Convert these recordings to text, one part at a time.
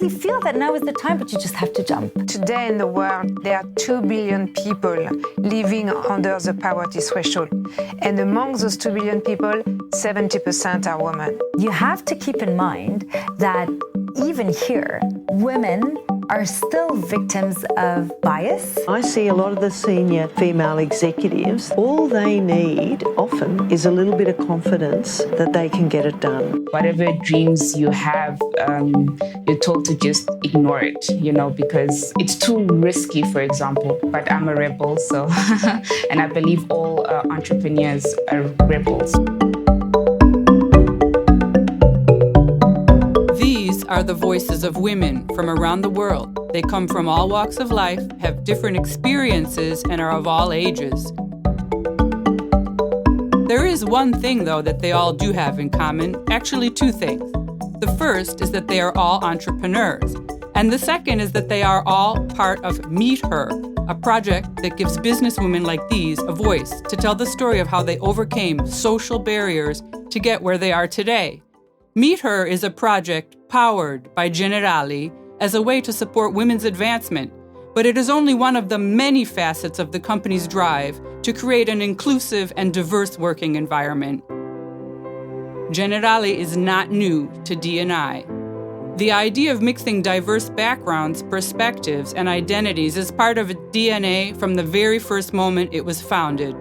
we feel that now is the time, but you just have to jump. Today in the world, there are 2 billion people living under the poverty threshold. And among those 2 billion people, 70% are women. You have to keep in mind that even here, women are still victims of bias. I see a lot of the senior female executives, all they need often is a little bit of confidence that they can get it done. Whatever dreams you have, you're told to just ignore it, because it's too risky, for example. But I'm a rebel, so, and I believe all entrepreneurs are rebels. Are the voices of women from around the world. They come from all walks of life, have different experiences, and are of all ages. There is one thing, though, that they all do have in common, actually two things. The first is that they are all entrepreneurs, and the second is that they are all part of Meet Her, a project that gives businesswomen like these a voice to tell the story of how they overcame social barriers to get where they are today. Meet Her is a project powered by Generali as a way to support women's advancement, but it is only one of the many facets of the company's drive to create an inclusive and diverse working environment. Generali is not new to D&I. The idea of mixing diverse backgrounds, perspectives, and identities is part of its DNA from the very first moment it was founded.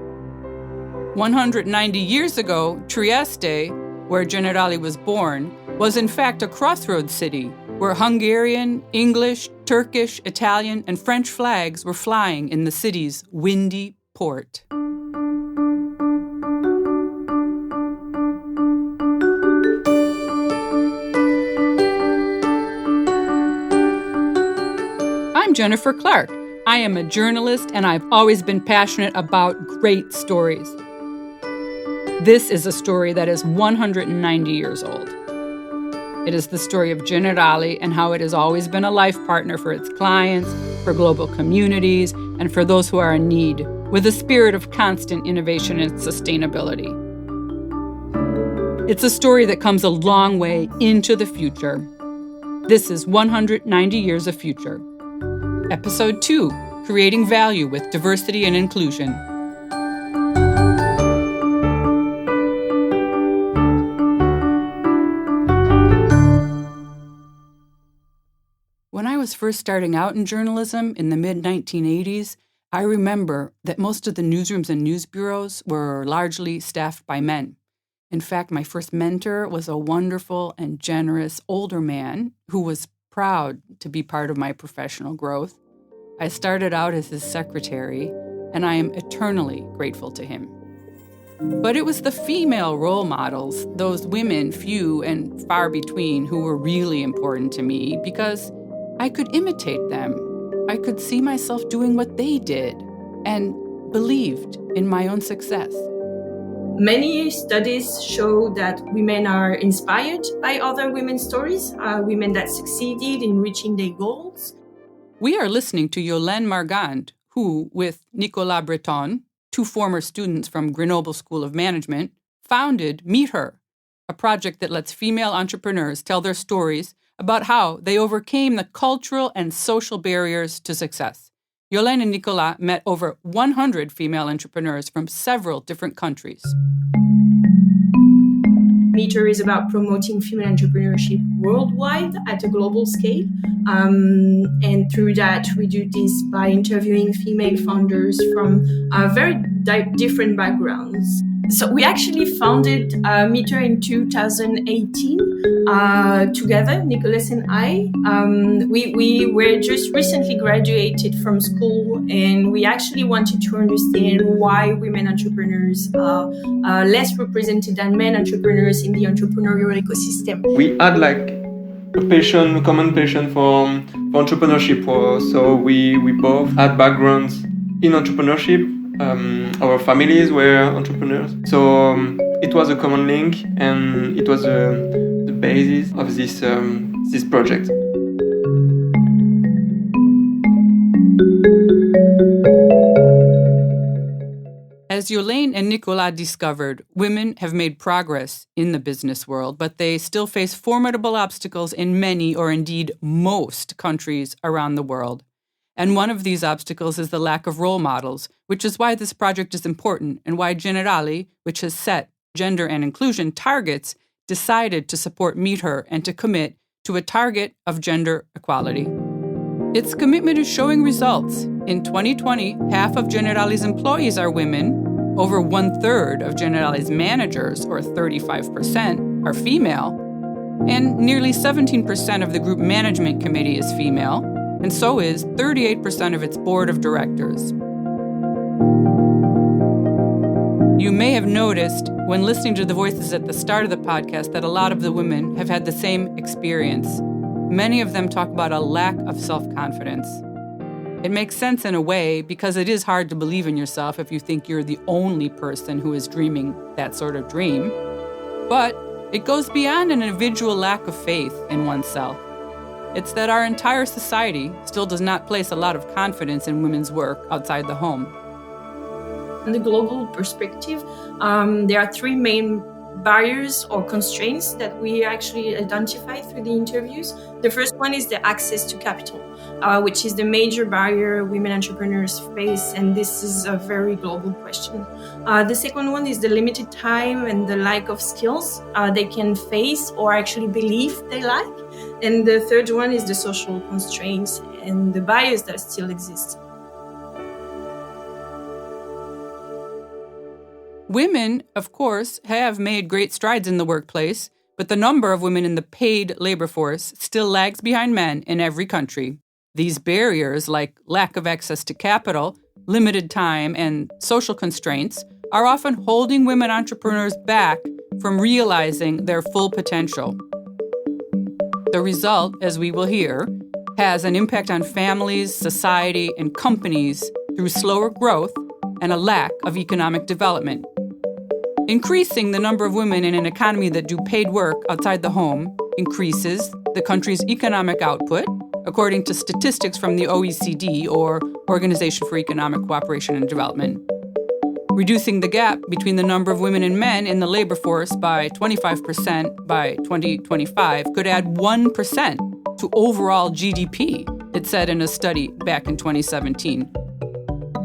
190 years ago, Trieste, where Generali was born, was in fact a crossroads city where Hungarian, English, Turkish, Italian, and French flags were flying in the city's windy port. I'm Jennifer Clark. I am a journalist, and I've always been passionate about great stories. This is a story that is 190 years old. It is the story of Generali and how it has always been a life partner for its clients, for global communities, and for those who are in need, with a spirit of constant innovation and sustainability. It's a story that comes a long way into the future. This is 190 Years of Future. Episode 2, Creating Value with Diversity and Inclusion. When I was first starting out in journalism in the mid-1980s, I remember that most of the newsrooms and news bureaus were largely staffed by men. In fact, my first mentor was a wonderful and generous older man who was proud to be part of my professional growth. I started out as his secretary, and I am eternally grateful to him. But it was the female role models, those women, few and far between, who were really important to me because I could imitate them. I could see myself doing what they did and believed in my own success. Many studies show that women are inspired by other women's stories, women that succeeded in reaching their goals. We are listening to Yolène Margand, who, with Nicolas Breton, two former students from Grenoble School of Management, founded Meet Her, a project that lets female entrepreneurs tell their stories about how they overcame the cultural and social barriers to success. Yolène and Nicolas met over 100 female entrepreneurs from several different countries. Meet Her is about promoting female entrepreneurship worldwide at a global scale. And through that, we do this by interviewing female founders from very different backgrounds. So we actually founded Meet Her in 2018 together, Nicolas and I. We were just recently graduated from school, and we actually wanted to understand why women entrepreneurs are less represented than men entrepreneurs in the entrepreneurial ecosystem. We had a common passion for entrepreneurship. So we both had backgrounds in entrepreneurship. Our families were entrepreneurs. So it was a common link, and it was the basis of this project. As Yolaine and Nicolas discovered, women have made progress in the business world, but they still face formidable obstacles in many, or indeed most, countries around the world. And one of these obstacles is the lack of role models, which is why this project is important and why Generali, which has set gender and inclusion targets, decided to support Meet Her and to commit to a target of gender equality. Its commitment is showing results. In 2020, half of Generali's employees are women, over 1/3 of Generali's managers, or 35%, are female, and nearly 17% of the group management committee is female, and so is 38% of its board of directors. You may have noticed when listening to the voices at the start of the podcast that a lot of the women have had the same experience. Many of them talk about a lack of self-confidence. It makes sense in a way because it is hard to believe in yourself if you think you're the only person who is dreaming that sort of dream. But it goes beyond an individual lack of faith in oneself. It's that our entire society still does not place a lot of confidence in women's work outside the home. In the global perspective, there are three main barriers or constraints that we actually identify through the interviews. The first one is the access to capital, which is the major barrier women entrepreneurs face, and this is a very global question. The second one is the limited time and the lack of skills they can face or actually believe they like. And the third one is the social constraints and the bias that still exist. Women, of course, have made great strides in the workplace, but the number of women in the paid labor force still lags behind men in every country. These barriers, like lack of access to capital, limited time, and social constraints, are often holding women entrepreneurs back from realizing their full potential. The result, as we will hear, has an impact on families, society, and companies through slower growth and a lack of economic development. Increasing the number of women in an economy that do paid work outside the home increases the country's economic output, according to statistics from the OECD, or Organization for Economic Cooperation and Development. Reducing the gap between the number of women and men in the labor force by 25% by 2025 could add 1% to overall GDP, it said in a study back in 2017.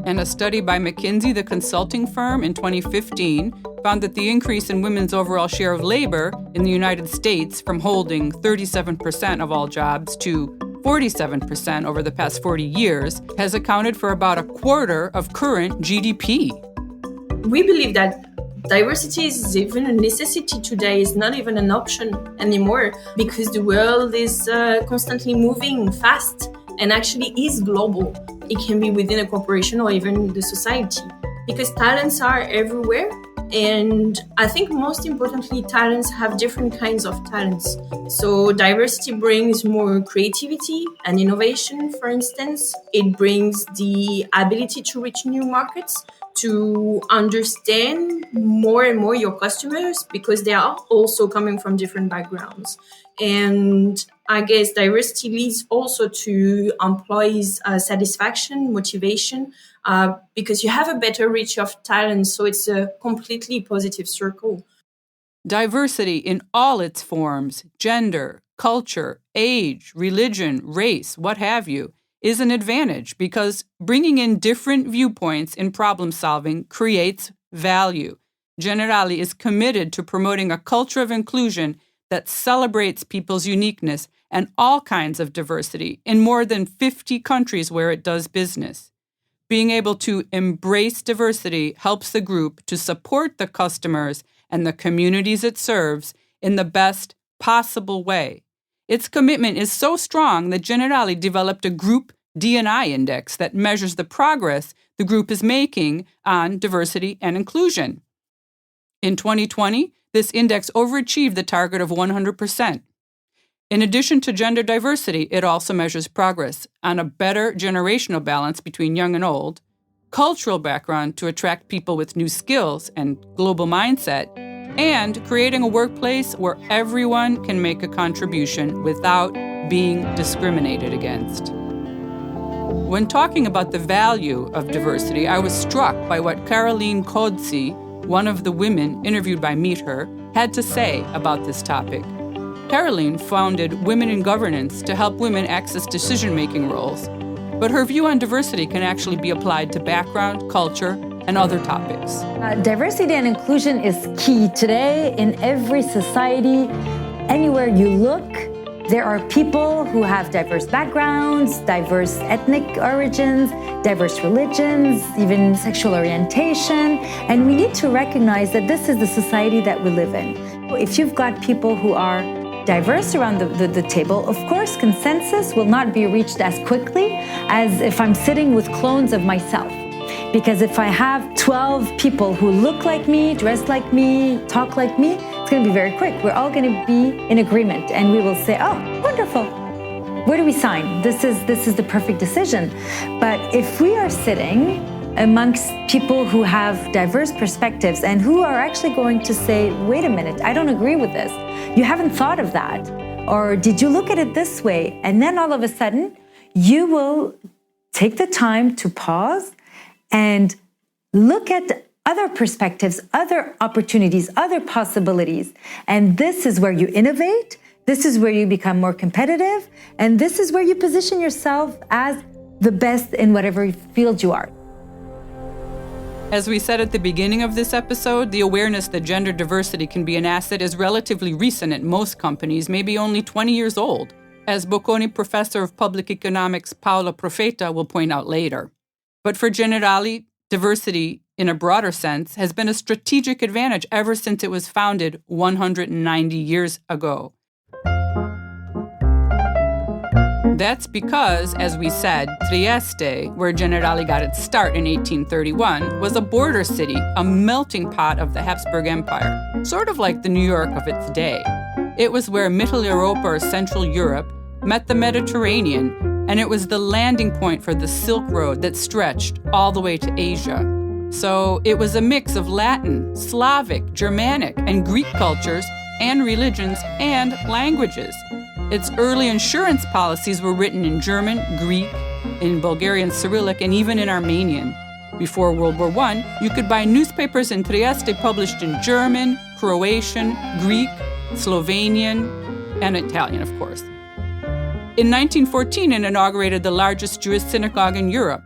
And a study by McKinsey, the consulting firm, in 2015 found that the increase in women's overall share of labor in the United States from holding 37% of all jobs to 47% over the past 40 years has accounted for about a quarter of current GDP. We believe that diversity is even a necessity today, is not even an option anymore, because the world is constantly moving fast and actually is global. It can be within a corporation or even the society, because talents are everywhere. And I think most importantly, talents have different kinds of talents. So diversity brings more creativity and innovation, for instance. It brings the ability to reach new markets, to understand more and more your customers, because they are also coming from different backgrounds. And I guess diversity leads also to employees' satisfaction, motivation, because you have a better reach of talent. So it's a completely positive circle. Diversity in all its forms, gender, culture, age, religion, race, what have you, is an advantage because bringing in different viewpoints in problem solving creates value. Generali is committed to promoting a culture of inclusion that celebrates people's uniqueness and all kinds of diversity in more than 50 countries where it does business. Being able to embrace diversity helps the group to support the customers and the communities it serves in the best possible way. Its commitment is so strong that Generali developed a group D&I index that measures the progress the group is making on diversity and inclusion. In 2020, this index overachieved the target of 100%. In addition to gender diversity, it also measures progress on a better generational balance between young and old, cultural background to attract people with new skills and global mindset, and creating a workplace where everyone can make a contribution without being discriminated against. When talking about the value of diversity, I was struck by what Caroline Codzi, one of the women interviewed by Meet Her, had to say about this topic. Caroline founded Women in Governance to help women access decision-making roles, but her view on diversity can actually be applied to background, culture, and other topics. Diversity and inclusion is key today in every society. Anywhere you look, there are people who have diverse backgrounds, diverse ethnic origins, diverse religions, even sexual orientation, and we need to recognize that this is the society that we live in. If you've got people who are diverse around the table, of course, consensus will not be reached as quickly as if I'm sitting with clones of myself. Because if I have 12 people who look like me, dress like me, talk like me, it's going to be very quick. We're all going to be in agreement, and we will say, oh, wonderful. Where do we sign? This is the perfect decision. But if we are sitting amongst people who have diverse perspectives and who are actually going to say, wait a minute, I don't agree with this. You haven't thought of that. Or did you look at it this way? And then all of a sudden, you will take the time to pause and look at other perspectives, other opportunities, other possibilities. And this is where you innovate. This is where you become more competitive. And this is where you position yourself as the best in whatever field you are. As we said at the beginning of this episode, the awareness that gender diversity can be an asset is relatively recent at most companies, maybe only 20 years old, as Bocconi Professor of Public Economics Paola Profeta will point out later. But for Generali, diversity, in a broader sense, has been a strategic advantage ever since it was founded 190 years ago. That's because, as we said, Trieste, where Generali got its start in 1831, was a border city, a melting pot of the Habsburg Empire, sort of like the New York of its day. It was where Mitteleuropa, or Central Europe, met the Mediterranean, and it was the landing point for the Silk Road that stretched all the way to Asia. So it was a mix of Latin, Slavic, Germanic, and Greek cultures and religions and languages. Its early insurance policies were written in German, Greek, in Bulgarian Cyrillic, and even in Armenian. Before World War I, you could buy newspapers in Trieste published in German, Croatian, Greek, Slovenian, and Italian, of course. In 1914, it inaugurated the largest Jewish synagogue in Europe.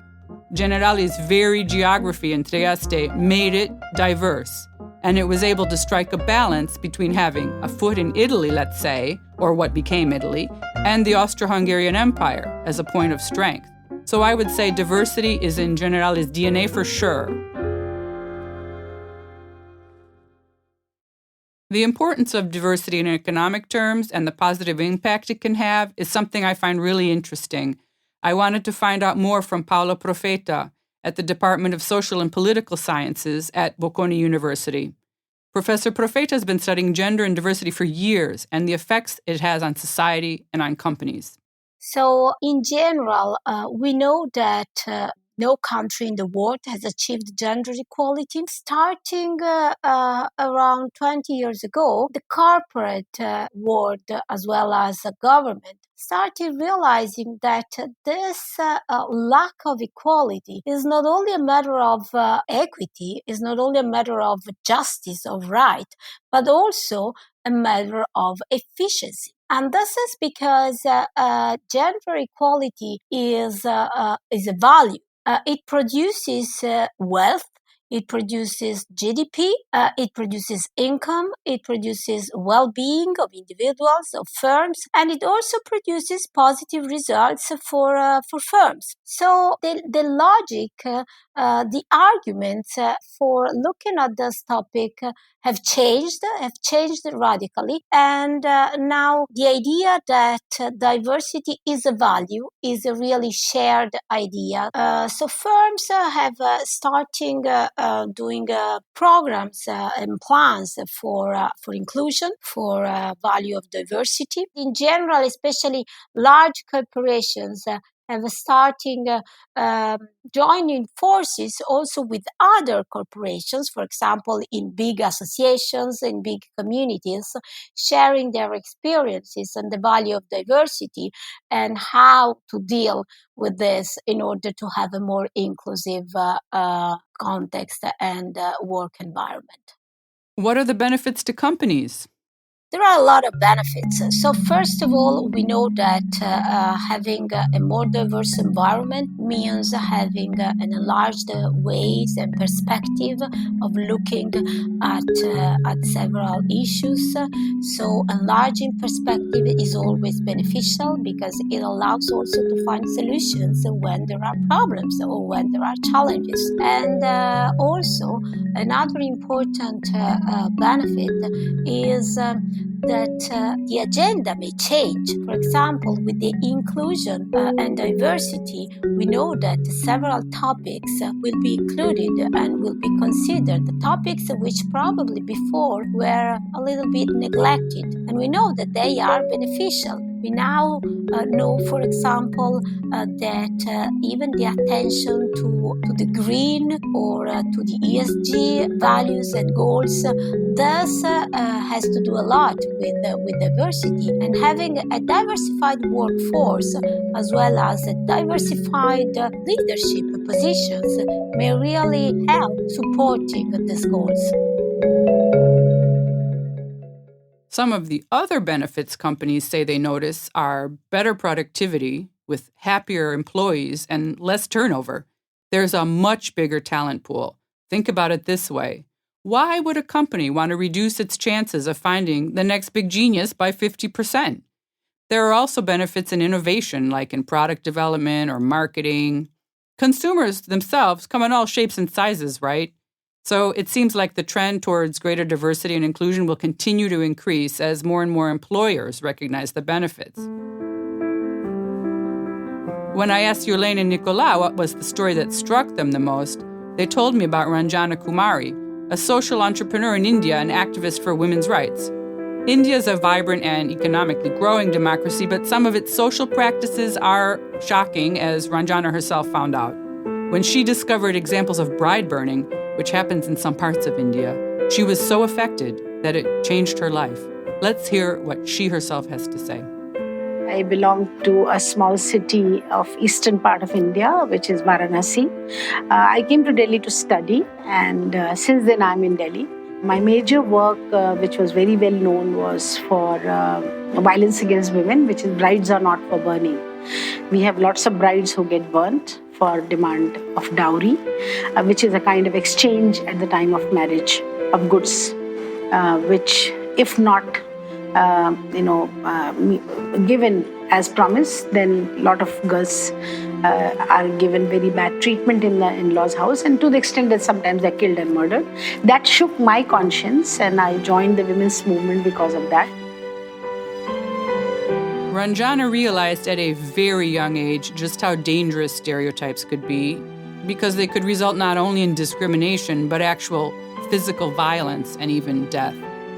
Generali's varied geography in Trieste made it diverse, and it was able to strike a balance between having a foot in Italy, let's say, or what became Italy, and the Austro-Hungarian Empire as a point of strength. So I would say diversity is in Generali's DNA for sure. The importance of diversity in economic terms and the positive impact it can have is something I find really interesting. I wanted to find out more from Paola Profeta at the Department of Social and Political Sciences at Bocconi University. Professor Profeta has been studying gender and diversity for years and the effects it has on society and on companies. So, in general, we know that no country in the world has achieved gender equality. Starting around 20 years ago, the corporate world, as well as the government, started realizing that this lack of equality is not only a matter of equity, is not only a matter of justice, of right, but also a matter of efficiency. And this is because gender equality is a value. It produces wealth, it produces GDP, it produces income, it produces well-being of individuals, of firms, and it also produces positive results for firms. So the logic, the arguments for looking at this topic have changed radically. And now the idea that diversity is a value is a really shared idea. So firms have starting doing programs and plans for inclusion, for value of diversity. In general, especially large corporations have starting joining forces also with other corporations, for example, in big associations, in big communities, sharing their experiences and the value of diversity and how to deal with this in order to have a more inclusive context and work environment. What are the benefits to companies? There are a lot of benefits. So first of all, we know that having a more diverse environment means having an enlarged ways and perspective of looking at several issues. So enlarging perspective is always beneficial because it allows also to find solutions when there are problems or when there are challenges. And also another important benefit is that the agenda may change. For example, with the inclusion and diversity, we know that several topics will be included and will be considered, the topics which probably before were a little bit neglected. And we know that they are beneficial. We now know, for example, that even the attention to the green or to the ESG values and goals thus has to do a lot with diversity. And having a diversified workforce as well as a diversified leadership positions may really help supporting these goals. Some of the other benefits companies say they notice are better productivity with happier employees and less turnover. There's a much bigger talent pool. Think about it this way. Why would a company want to reduce its chances of finding the next big genius by 50%? There are also benefits in innovation, like in product development or marketing. Consumers themselves come in all shapes and sizes, right? So it seems like the trend towards greater diversity and inclusion will continue to increase as more and more employers recognize the benefits. When I asked Yulaine and Nicolas what was the story that struck them the most, they told me about Ranjana Kumari, a social entrepreneur in India and activist for women's rights. India is a vibrant and economically growing democracy, but some of its social practices are shocking, as Ranjana herself found out. When she discovered examples of bride burning, which happens in some parts of India, she was so affected that it changed her life. Let's hear what she herself has to say. I belong to a small city of eastern part of India, which is Varanasi. I came to Delhi to study, and since then I'm in Delhi. My major work, which was very well known, was for violence against women, which is brides are not for burning. We have lots of brides who get burnt for demand of dowry, which is a kind of exchange at the time of marriage of goods, which if not given as promised, then a lot of girls are given very bad treatment in the in-laws' house, and to the extent that sometimes they're killed and murdered. That shook my conscience, and I joined the women's movement because of that. Ranjana realized at a very young age just how dangerous stereotypes could be, because they could result not only in discrimination, but actual physical violence and even death.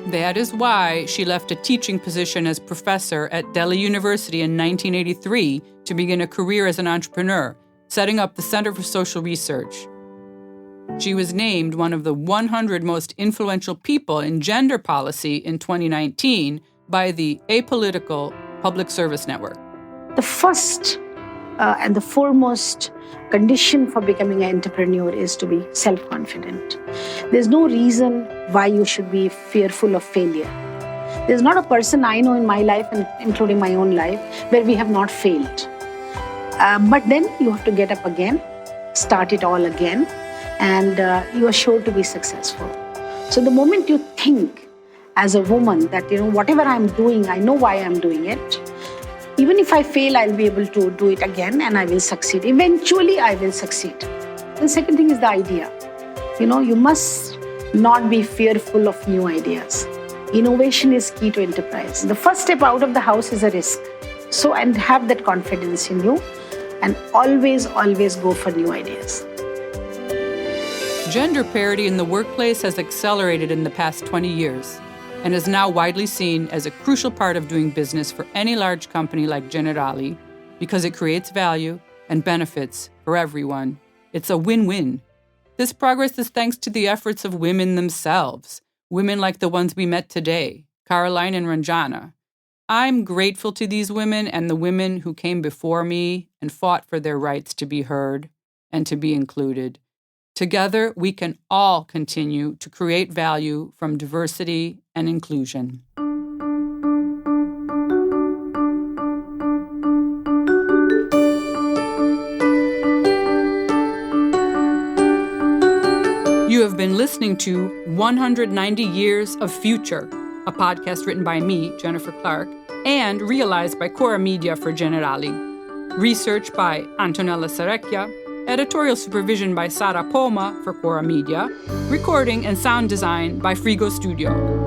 That is why she left a teaching position as professor at Delhi University in 1983 to begin a career as an entrepreneur, setting up the Center for Social Research. She was named one of the 100 most influential people in gender policy in 2019 by the Apolitical Public Service Network. The first and the foremost condition for becoming an entrepreneur is to be self-confident. There's no reason why you should be fearful of failure. There's not a person I know in my life, and including my own life, where we have not failed. But then you have to get up again, start it all again, and you are sure to be successful. So the moment you think as a woman that, whatever I'm doing, I know why I'm doing it. Even if I fail, I'll be able to do it again and I will succeed. Eventually, I will succeed. The second thing is the idea. You must not be fearful of new ideas. Innovation is key to enterprise. The first step out of the house is a risk. So, and have that confidence in you and always go for new ideas. Gender parity in the workplace has accelerated in the past 20 years and is now widely seen as a crucial part of doing business for any large company like Generali, because it creates value and benefits for everyone. It's a win-win. This progress is thanks to the efforts of women themselves, women like the ones we met today, Caroline and Ranjana. I'm grateful to these women and the women who came before me and fought for their rights to be heard and to be included. Together, we can all continue to create value from diversity and inclusion. You have been listening to 190 Years of Future, a podcast written by me, Jennifer Clark, and realized by Cora Media for Generali. Research by Antonella Serecchia, editorial supervision by Sara Poma for Cora Media, recording and sound design by Frigo Studio.